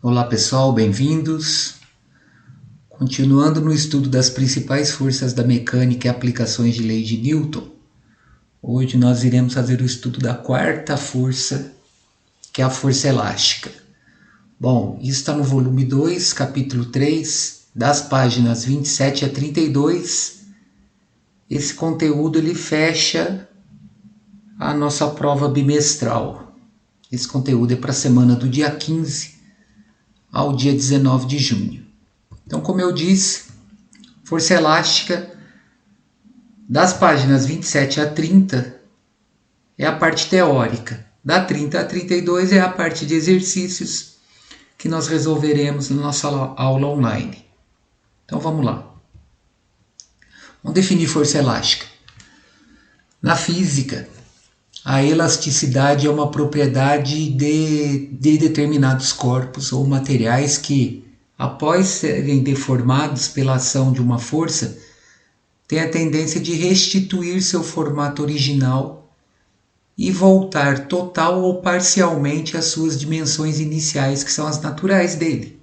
Olá pessoal, bem-vindos. Continuando no estudo das principais forças da mecânica e aplicações de lei de Newton, hoje nós iremos fazer o estudo da quarta força, que é a força elástica. Bom, isso está no volume 2, capítulo 3, das páginas 27 a 32. Esse conteúdo ele fecha a nossa prova bimestral. Esse conteúdo é para a semana do dia 15 ao dia 19 de junho. Então, como eu disse, força elástica das páginas 27 a 30 é a parte teórica. Da 30 a 32 é a parte de exercícios que nós resolveremos na nossa aula online. Então, vamos lá. Vamos definir força elástica. Na física, a elasticidade é uma propriedade de determinados corpos ou materiais que, após serem deformados pela ação de uma força, têm a tendência de restituir seu formato original e voltar total ou parcialmente às suas dimensões iniciais, que são as naturais dele.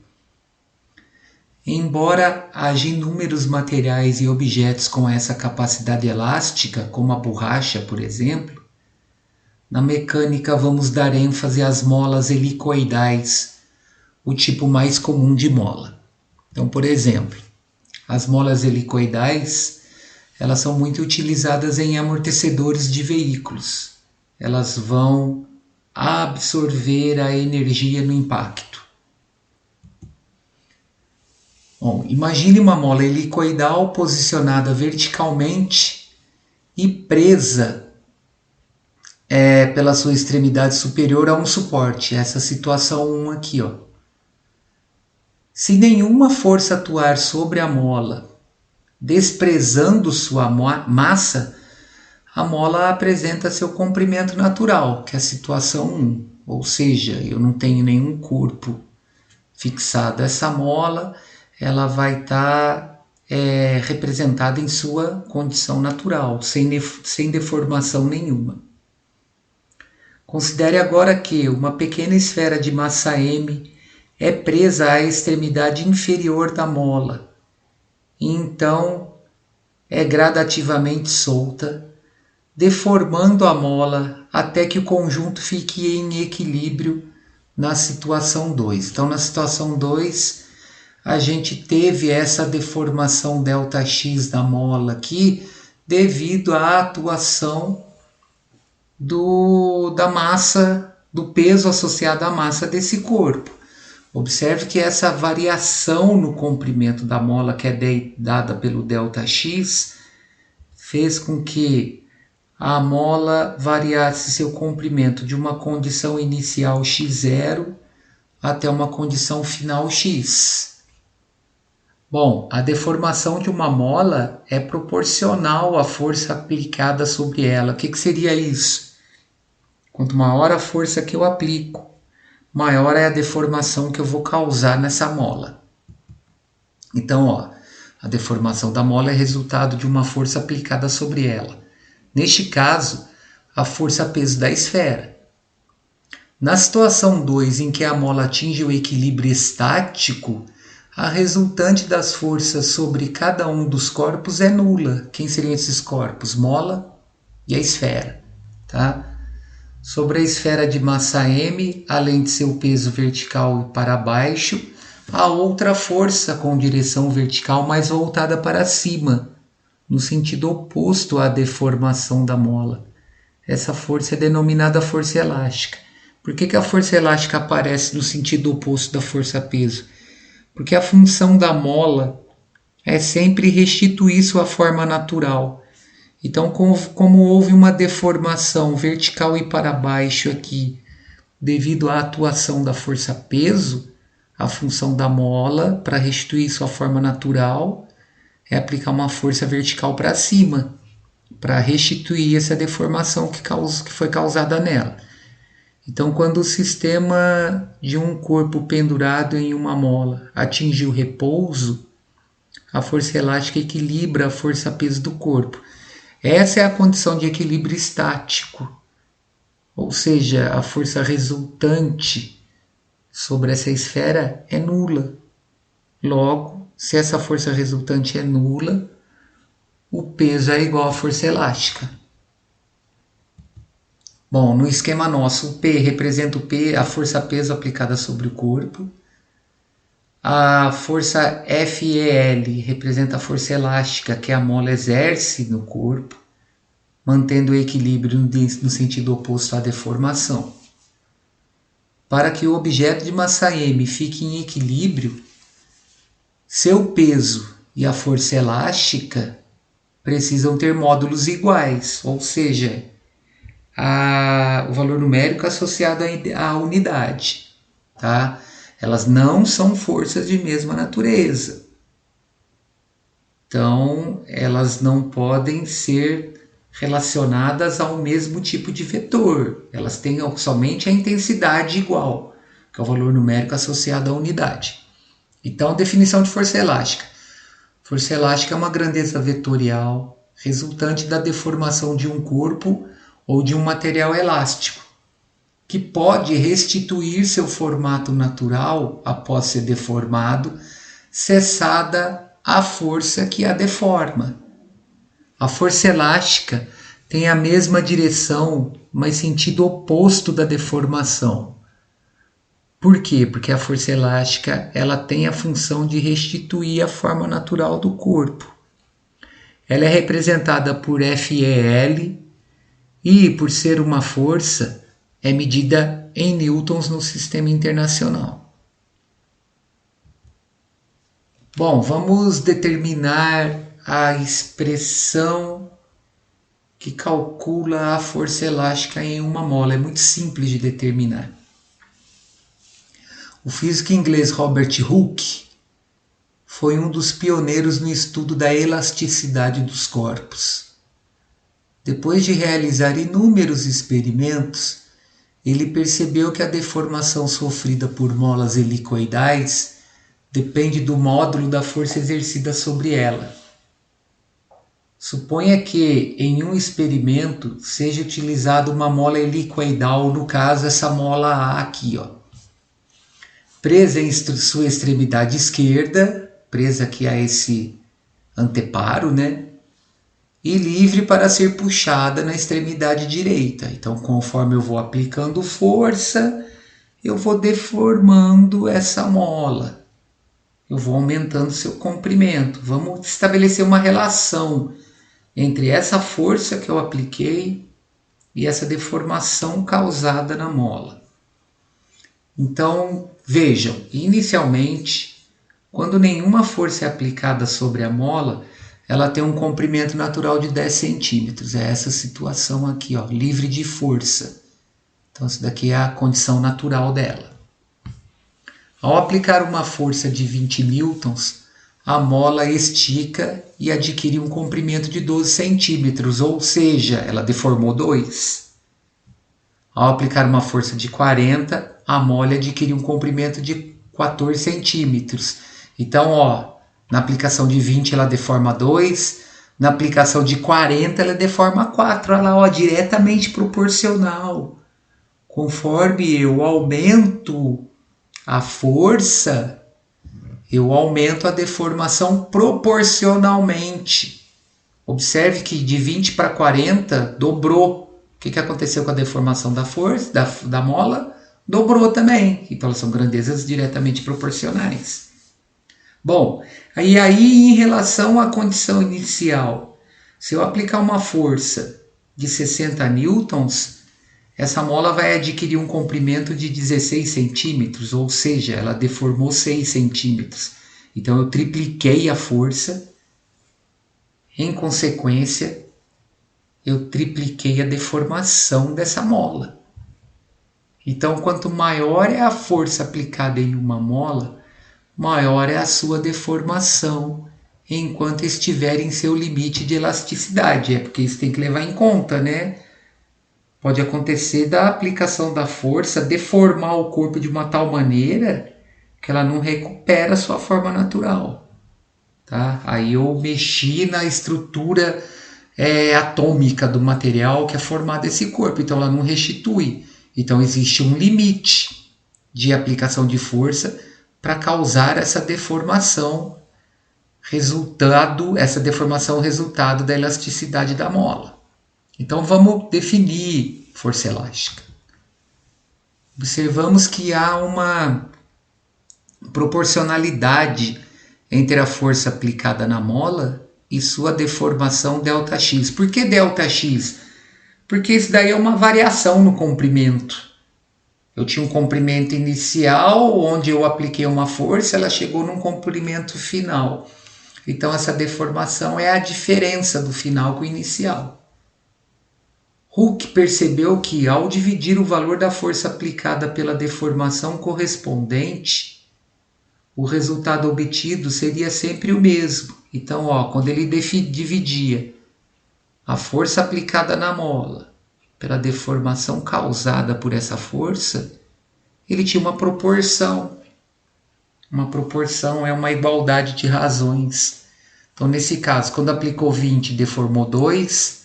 Embora haja inúmeros materiais e objetos com essa capacidade elástica, como a borracha, por exemplo, na mecânica vamos dar ênfase às molas helicoidais, o tipo mais comum de mola. Então, por exemplo, as molas helicoidais, elas são muito utilizadas em amortecedores de veículos. Elas vão absorver a energia no impacto. Bom, imagine uma mola helicoidal posicionada verticalmente e presa pela sua extremidade superior a um suporte. Essa situação 1 aqui, ó. Se nenhuma força atuar sobre a mola, desprezando sua massa, a mola apresenta seu comprimento natural, que é a situação 1. Ou seja, eu não tenho nenhum corpo fixado. Essa mola ela vai estar representada em sua condição natural, sem deformação nenhuma. Considere agora que uma pequena esfera de massa m é presa à extremidade inferior da mola e então é gradativamente solta, deformando a mola até que o conjunto fique em equilíbrio na situação 2. Então, na situação 2, a gente teve essa deformação ΔX da mola aqui devido à atuação da massa, do peso associado à massa desse corpo. Observe que essa variação no comprimento da mola, que é dada pelo ΔX, fez com que a mola variasse seu comprimento de uma condição inicial x0 até uma condição final x. Bom, a deformação de uma mola é proporcional à força aplicada sobre ela. O que seria isso? Quanto maior a força que eu aplico, maior é a deformação que eu vou causar nessa mola. Então, ó, a deformação da mola é resultado de uma força aplicada sobre ela. Neste caso, a força-peso da esfera. Na situação 2, em que a mola atinge o equilíbrio estático, a resultante das forças sobre cada um dos corpos é nula. Quem seriam esses corpos? Mola e a esfera, tá? Sobre a esfera de massa m, além de seu peso vertical e para baixo, há outra força com direção vertical mais voltada para cima, no sentido oposto à deformação da mola. Essa força é denominada força elástica. Por que a força elástica aparece no sentido oposto da força-peso? Porque a função da mola é sempre restituir sua forma natural. Então, como houve uma deformação vertical e para baixo aqui, devido à atuação da força-peso, a função da mola, para restituir sua forma natural, é aplicar uma força vertical para cima, para restituir essa deformação que foi causada nela. Então, quando o sistema de um corpo pendurado em uma mola atinge o repouso, a força elástica equilibra a força-peso do corpo. Essa é a condição de equilíbrio estático, ou seja, a força resultante sobre essa esfera é nula. Logo, se essa força resultante é nula, o peso é igual à força elástica. Bom, no esquema nosso, o P representa o P, a força-peso aplicada sobre o corpo. A força FEL representa a força elástica que a mola exerce no corpo, mantendo o equilíbrio no sentido oposto à deformação. Para que o objeto de massa M fique em equilíbrio, seu peso e a força elástica precisam ter módulos iguais, ou seja, o valor numérico associado à unidade. Tá? Elas não são forças de mesma natureza. Então, elas não podem ser relacionadas ao mesmo tipo de vetor. Elas têm somente a intensidade igual, que é o valor numérico associado à unidade. Então, definição de força elástica. Força elástica é uma grandeza vetorial resultante da deformação de um corpo ou de um material elástico, que pode restituir seu formato natural após ser deformado, cessada a força que a deforma. A força elástica tem a mesma direção, mas sentido oposto da deformação. Por quê? Porque a força elástica ela tem a função de restituir a forma natural do corpo. Ela é representada por FEL e, por ser uma força, é medida em newtons no sistema internacional. Bom, vamos determinar a expressão que calcula a força elástica em uma mola. É muito simples de determinar. O físico inglês Robert Hooke foi um dos pioneiros no estudo da elasticidade dos corpos. Depois de realizar inúmeros experimentos, ele percebeu que a deformação sofrida por molas helicoidais depende do módulo da força exercida sobre ela. Suponha que, em um experimento, seja utilizada uma mola helicoidal, no caso essa mola A aqui, presa em sua extremidade esquerda, presa aqui a esse anteparo, né? E livre para ser puxada na extremidade direita. Então, conforme eu vou aplicando força, eu vou deformando essa mola. Eu vou aumentando seu comprimento. Vamos estabelecer uma relação entre essa força que eu apliquei e essa deformação causada na mola. Então, vejam, inicialmente, quando nenhuma força é aplicada sobre a mola, ela tem um comprimento natural de 10 centímetros. É essa situação aqui, livre de força. Então, essa daqui é a condição natural dela. Ao aplicar uma força de 20 newtons, a mola estica e adquire um comprimento de 12 centímetros, ou seja, ela deformou 2. Ao aplicar uma força de 40, a mola adquire um comprimento de 14 centímetros. Então, na aplicação de 20 ela deforma 2, na aplicação de 40 ela deforma 4. Olha lá, diretamente proporcional. Conforme eu aumento a força, eu aumento a deformação proporcionalmente. Observe que de 20 para 40 dobrou. O que aconteceu com a deformação da força, da mola? Dobrou também. Então elas são grandezas diretamente proporcionais. Bom, aí em relação à condição inicial, se eu aplicar uma força de 60 newtons, essa mola vai adquirir um comprimento de 16 centímetros, ou seja, ela deformou 6 centímetros. Então eu tripliquei a força, em consequência, eu tripliquei a deformação dessa mola. Então, quanto maior é a força aplicada em uma mola, maior é a sua deformação enquanto estiver em seu limite de elasticidade. É porque isso tem que levar em conta, né? Pode acontecer da aplicação da força deformar o corpo de uma tal maneira que ela não recupera a sua forma natural. Tá? Aí eu mexi na estrutura atômica do material que é formado esse corpo, então ela não restitui. Então existe um limite. de aplicação de força para causar essa deformação resultado da elasticidade da mola. Então vamos definir força elástica. Observamos que há uma proporcionalidade entre a força aplicada na mola e sua deformação ΔX. Por que ΔX? Porque isso daí é uma variação no comprimento. Eu tinha um comprimento inicial, onde eu apliquei uma força, ela chegou num comprimento final. Então essa deformação é a diferença do final com o inicial. Hooke percebeu que, ao dividir o valor da força aplicada pela deformação correspondente, o resultado obtido seria sempre o mesmo. Então, quando ele dividia a força aplicada na mola pela deformação causada por essa força, ele tinha uma proporção. Uma proporção é uma igualdade de razões. Então, nesse caso, quando aplicou 20 e deformou 2,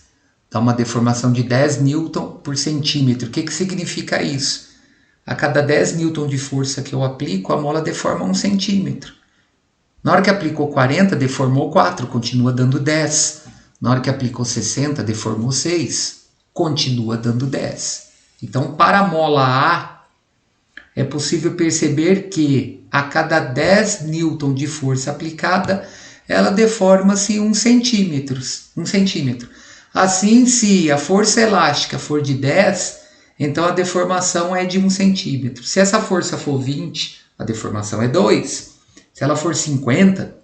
dá uma deformação de 10 newton por centímetro. O que significa isso? A cada 10 newton de força que eu aplico, a mola deforma 1 centímetro. Na hora que aplicou 40, deformou 4, continua dando 10. Na hora que aplicou 60, deformou 6, continua dando 10. Então, para a mola A, é possível perceber que a cada 10 newton de força aplicada, ela deforma-se 1 centímetro. Assim, se a força elástica for de 10, então a deformação é de 1 centímetro. Se essa força for 20, a deformação é 2. Se ela for 50,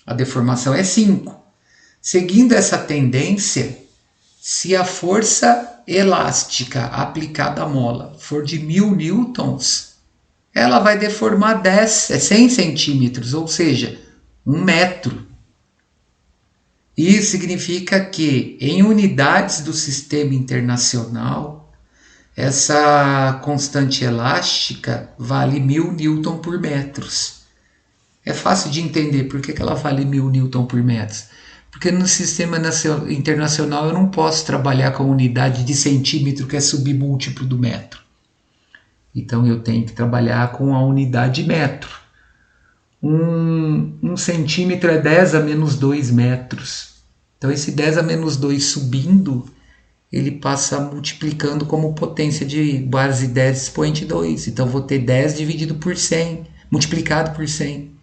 a deformação é 5. Seguindo essa tendência, se a força elástica aplicada à mola for de 1000 newtons, ela vai deformar 100 centímetros, ou seja, 1 metro. Isso significa que, em unidades do sistema internacional, essa constante elástica vale 1000 newton por metros. É fácil de entender por que ela vale 1000 newton por metros. Porque no sistema internacional eu não posso trabalhar com a unidade de centímetro, que é submúltiplo do metro. Então eu tenho que trabalhar com a unidade metro. 1 centímetro é 10 a menos 2 metros. Então esse 10 a menos 2 subindo, ele passa multiplicando como potência de base 10 expoente 2. Então vou ter 10 dividido por 100, multiplicado por 100.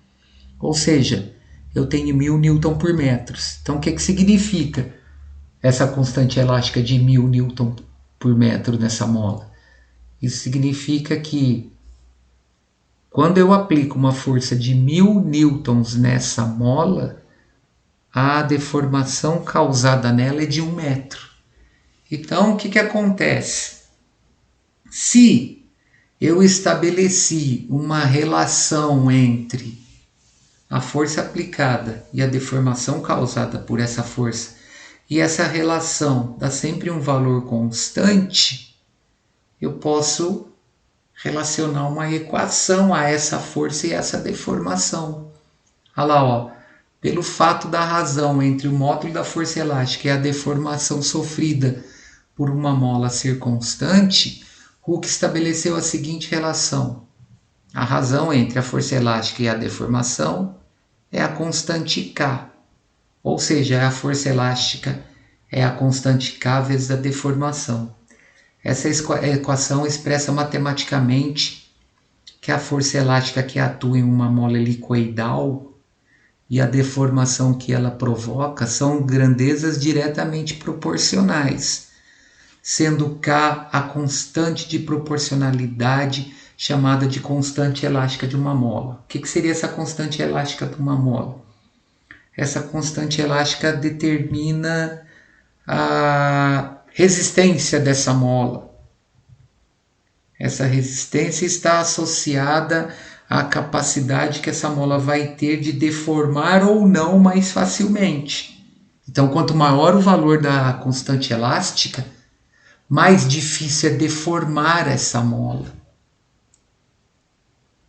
Ou seja, eu tenho 1000 newton por metros. Então o que significa essa constante elástica de 1000 newton por metro nessa mola? Isso significa que quando eu aplico uma força de 1000 newtons nessa mola, a deformação causada nela é de 1 metro. Então, o que acontece? Se eu estabeleci uma relação entre a força aplicada e a deformação causada por essa força, e essa relação dá sempre um valor constante, eu posso relacionar uma equação a essa força e essa deformação. Olha lá, pelo fato da razão entre o módulo da força elástica e a deformação sofrida por uma mola ser constante, Hooke estabeleceu a seguinte relação. A razão entre a força elástica e a deformação é a constante K, ou seja, a força elástica é a constante K vezes a deformação. Essa equação expressa matematicamente que a força elástica que atua em uma mola helicoidal e a deformação que ela provoca são grandezas diretamente proporcionais, sendo K a constante de proporcionalidade chamada de constante elástica de uma mola. O que seria essa constante elástica de uma mola? Essa constante elástica determina a resistência dessa mola. Essa resistência está associada à capacidade que essa mola vai ter de deformar ou não mais facilmente. Então, quanto maior o valor da constante elástica, mais difícil é deformar essa mola.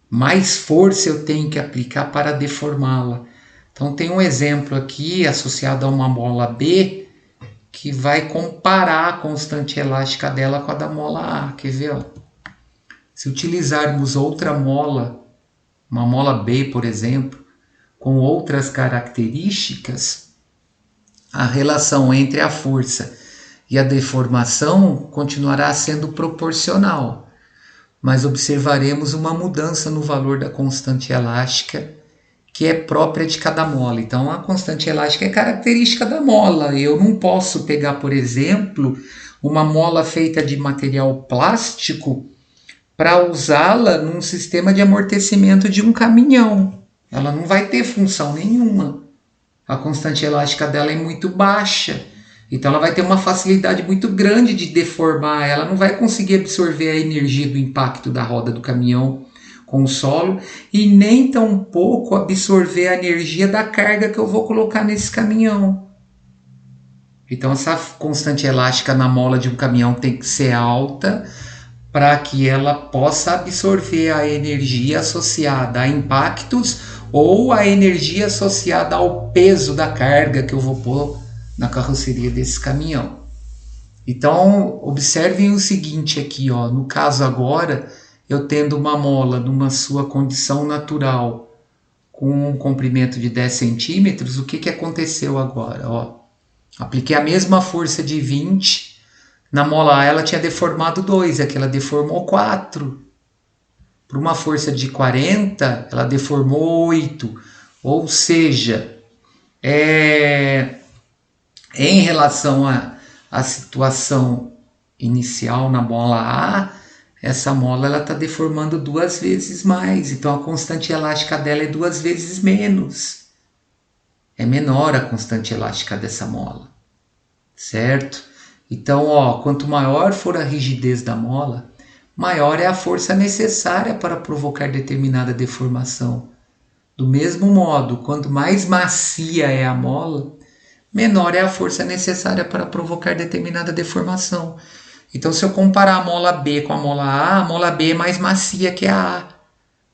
Mais força eu tenho que aplicar para deformá-la. Então, tem um exemplo aqui associado a uma mola B que vai comparar a constante elástica dela com a da mola A. Quer ver? Se utilizarmos outra mola, uma mola B, por exemplo, com outras características, a relação entre a força e a deformação continuará sendo proporcional, mas observaremos uma mudança no valor da constante elástica, que é própria de cada mola. Então, a constante elástica é característica da mola. Eu não posso pegar, por exemplo, uma mola feita de material plástico para usá-la num sistema de amortecimento de um caminhão. Ela não vai ter função nenhuma. A constante elástica dela é muito baixa. Então ela vai ter uma facilidade muito grande de deformar. Ela não vai conseguir absorver a energia do impacto da roda do caminhão com o solo e nem tampouco absorver a energia da carga que eu vou colocar nesse caminhão. Então essa constante elástica na mola de um caminhão tem que ser alta para que ela possa absorver a energia associada a impactos ou a energia associada ao peso da carga que eu vou pôr na carroceria desse caminhão. Então, observem o seguinte aqui, ó, no caso agora, eu tendo uma mola numa sua condição natural com um comprimento de 10 centímetros, o que aconteceu agora? Ó, apliquei a mesma força de 20, na mola A ela tinha deformado 2, aqui ela deformou 4. Para uma força de 40, ela deformou 8. Ou seja, em relação à situação inicial na mola A, essa mola está deformando 2 vezes mais. Então a constante elástica dela é 2 vezes menos. É menor a constante elástica dessa mola. Certo? Então, ó, quanto maior for a rigidez da mola, maior é a força necessária para provocar determinada deformação. Do mesmo modo, quanto mais macia é a mola, menor é a força necessária para provocar determinada deformação. Então, se eu comparar a mola B com a mola B é mais macia que a A.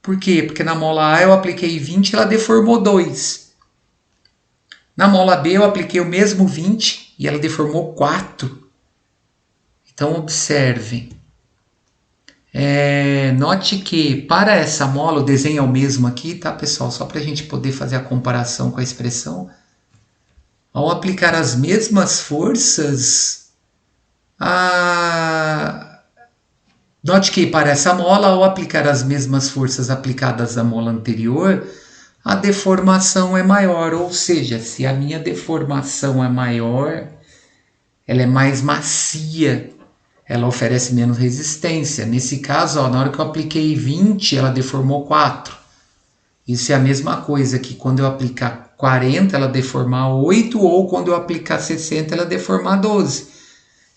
Por quê? Porque na mola A eu apliquei 20 e ela deformou 2. Na mola B eu apliquei o mesmo 20 e ela deformou 4. Então, observem. Note que para essa mola, o desenho é o mesmo aqui, tá, pessoal? Só para a gente poder fazer a comparação com a expressão. Ao aplicar as mesmas forças, note que para essa mola, ao aplicar as mesmas forças aplicadas à mola anterior, a deformação é maior. Ou seja, se a minha deformação é maior, ela é mais macia, ela oferece menos resistência. Nesse caso, ó, na hora que eu apliquei 20, ela deformou 4. Isso é a mesma coisa que quando eu aplicar 40, ela deformar 8, ou quando eu aplicar 60, ela deformar 12.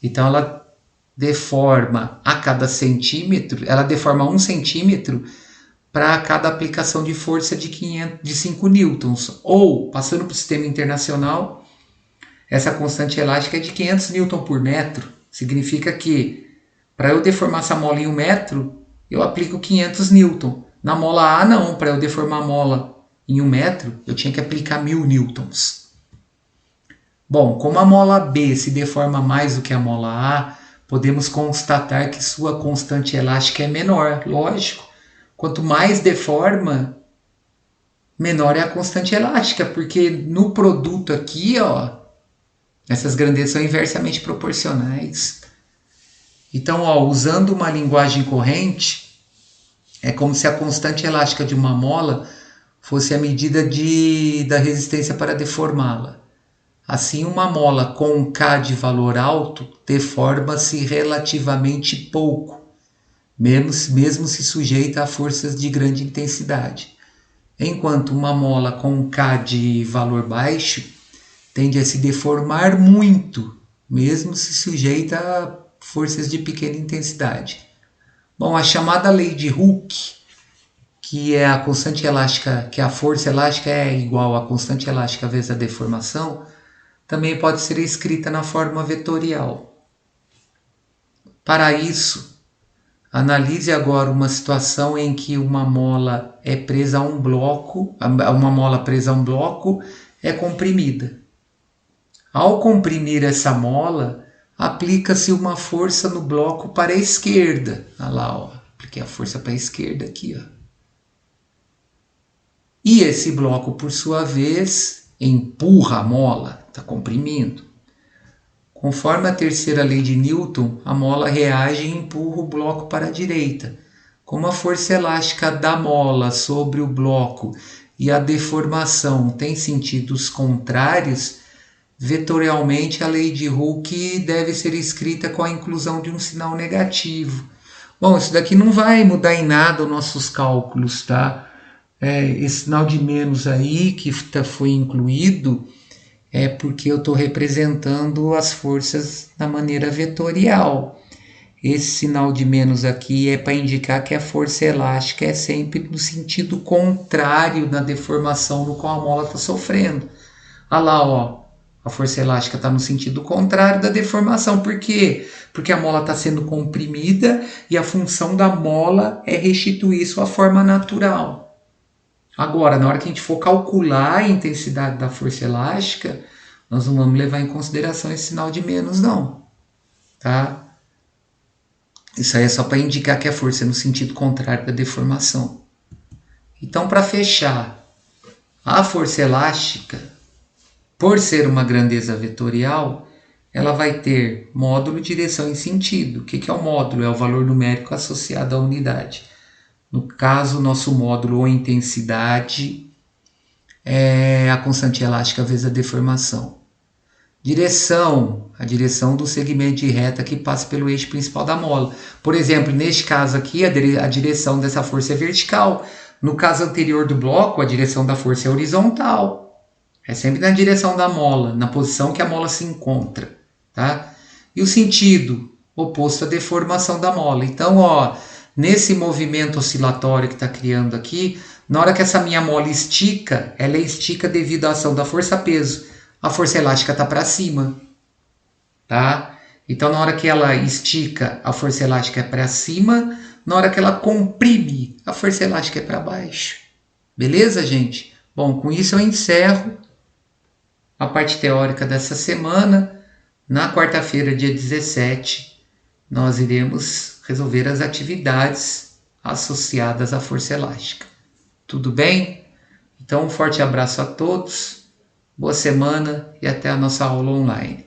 Então, ela deforma a cada centímetro, ela deforma 1 centímetro para cada aplicação de força de 5 newtons. Ou, passando para o sistema internacional, essa constante elástica é de 500 newton por metro. Significa que, para eu deformar essa mola em 1 metro, eu aplico 500 newton. Na mola A, não. Para eu deformar a mola em 1 metro, eu tinha que aplicar 1000 newtons. Bom, como a mola B se deforma mais do que a mola A, podemos constatar que sua constante elástica é menor. Lógico, quanto mais deforma, menor é a constante elástica, porque no produto aqui, ó, essas grandezas são inversamente proporcionais. Então, ó, usando uma linguagem corrente, é como se a constante elástica de uma mola fosse a medida da resistência para deformá-la. Assim, uma mola com um K de valor alto deforma-se relativamente pouco, mesmo se sujeita a forças de grande intensidade. Enquanto uma mola com um K de valor baixo tende a se deformar muito, mesmo se sujeita a forças de pequena intensidade. Bom, a chamada lei de Hooke, que é a constante elástica, que a força elástica é igual à constante elástica vezes a deformação, também pode ser escrita na forma vetorial. Para isso, analise agora uma situação em que uma mola é presa a um bloco, uma mola presa a um bloco é comprimida. Ao comprimir essa mola, aplica-se uma força no bloco para a esquerda. Olha lá, ó. Apliquei a força para a esquerda aqui, ó. E esse bloco, por sua vez, empurra a mola, está comprimindo. Conforme a terceira lei de Newton, a mola reage e empurra o bloco para a direita. Como a força elástica da mola sobre o bloco e a deformação têm sentidos contrários, vetorialmente a lei de Hooke deve ser escrita com a inclusão de um sinal negativo. Bom, isso daqui não vai mudar em nada os nossos cálculos, tá? Esse sinal de menos aí que foi incluído é porque eu estou representando as forças da maneira vetorial. Esse sinal de menos aqui é para indicar que a força elástica é sempre no sentido contrário da deformação no qual a mola está sofrendo. Olha lá, ó, a força elástica está no sentido contrário da deformação. Por quê? Porque a mola está sendo comprimida e a função da mola é restituir sua forma natural. Agora, na hora que a gente for calcular a intensidade da força elástica, nós não vamos levar em consideração esse sinal de menos, não. Tá? Isso aí é só para indicar que a força é no sentido contrário da deformação. Então, para fechar, a força elástica, por ser uma grandeza vetorial, ela vai ter módulo, direção e sentido. O que é o módulo? É o valor numérico associado à unidade. No caso, nosso módulo ou intensidade é a constante elástica vezes a deformação. Direção, a direção do segmento de reta que passa pelo eixo principal da mola. Por exemplo, neste caso aqui, a direção dessa força é vertical. No caso anterior do bloco, a direção da força é horizontal. É sempre na direção da mola, na posição que a mola se encontra. Tá? E o sentido, oposto à deformação da mola. Então, ó, nesse movimento oscilatório que está criando aqui, na hora que essa minha mola estica, ela estica devido à ação da força-peso. A força elástica está para cima. Tá? Então, na hora que ela estica, a força elástica é para cima. Na hora que ela comprime, a força elástica é para baixo. Beleza, gente? Bom, com isso eu encerro a parte teórica dessa semana. Na quarta-feira, dia 17, nós iremos resolver as atividades associadas à força elástica. Tudo bem? Então, um forte abraço a todos, boa semana e até a nossa aula online.